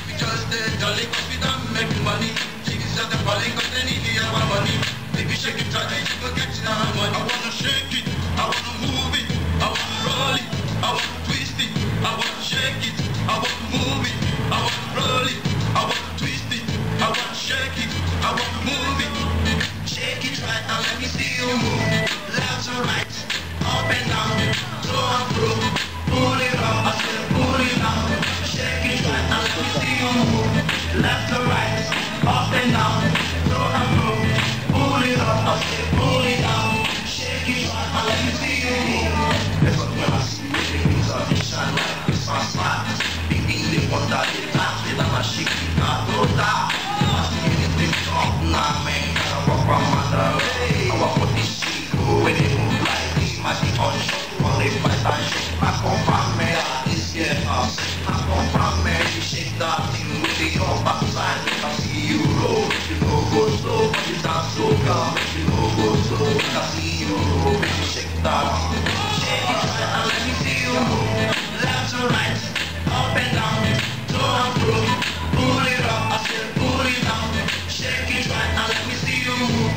Because they're jolly, cause we don't make money. Chicks are the falling, cause they need our money. Baby, shake it, try it, you go get our money. I wanna shake it, I wanna move it, I wanna roll it, I wanna twist it, I wanna shake it, I wanna move it, I wanna roll it, I wanna twist it, I wanna shake it, I wanna move it. Shake it right now, let me see you move. Left to right, up and down, to and fro. Pull it up, I said pull it down. Shake it right now, let me see you move. Left to right, up and down, to and fro. Pull it up, I said pull it down. Shake it right now, let me see you move. That's what when I see you, things are shine like Christmas lights. Thinking they want that they touch it, and I shake it, not go down. I see anything talk, nah man, I walk from my door. I walk with this shit, when they move like this, my shit on show. Only by time, I come from me, this get us. I come from me, you shake that thing with the old backside. I see you roll, you know go slow, but you dance so calm. You know go slow, I see you roll, you shake that. Shake it right and let me see you move. Left to right, up and down, to and fro. Pull it up, I said pull it down. Shake it right and let me see you move.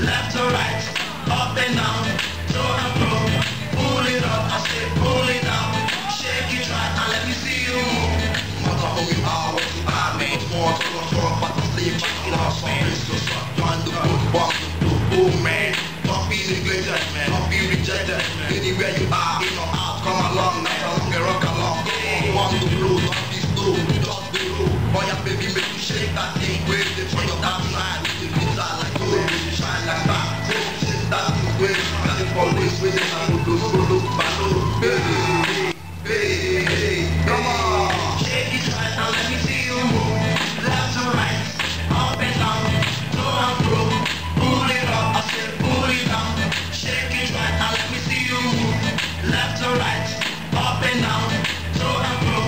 Left to right, up and down, to and fro. Pull it up, I said pull it down. Shake it right and let me see you move. Mother, how you are, what you are, man. More to but the sleep back in our man. So stop trying to put bomb to oh man. Don't be neglected, man. Don't be rejected. Anywhere you are, in or out, come along. Not along, rock along. Go on the blue, don't be slow, just the road. Boy, yeah, baby, make you shake that thing. Wave the front of that line. With the guitar like gold, you shine like that. Shake that thing, wave. Got it always with it. And go look, hey, hey, hey, come on. Shake it right now, let me see you move. Left to right, up and down, to and fro. Pull it up, I said pull it down. Shake it right now, let me see you move. Left to right, up and down, to and fro.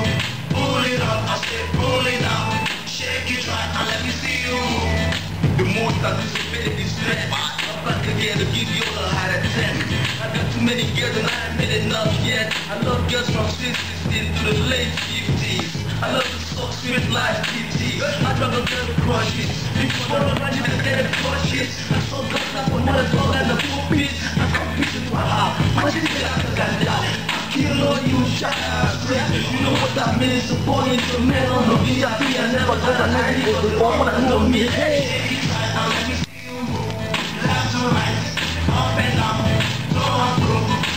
Pull it up, I said pull it down. Shake it right now, let me see you move. The more that you spit this stress, I'm back again to give you all a higher 10. I got too many girls and I ain't made enough yet. I love girls from sweet 16 to the late 50s. I love the soft sweet life TT. I drug a girl with crushes. Before the run you can get it crushes. I saw girls that were not a dog and a pulpit. I compete with my heart. My shit is like a ganja. I kill all you shot straight. You know what that means? A boy into a man on the VIP. I never got a 90 for the one that know me. Hey, let me see you move. Left to right, up and down, to and fro.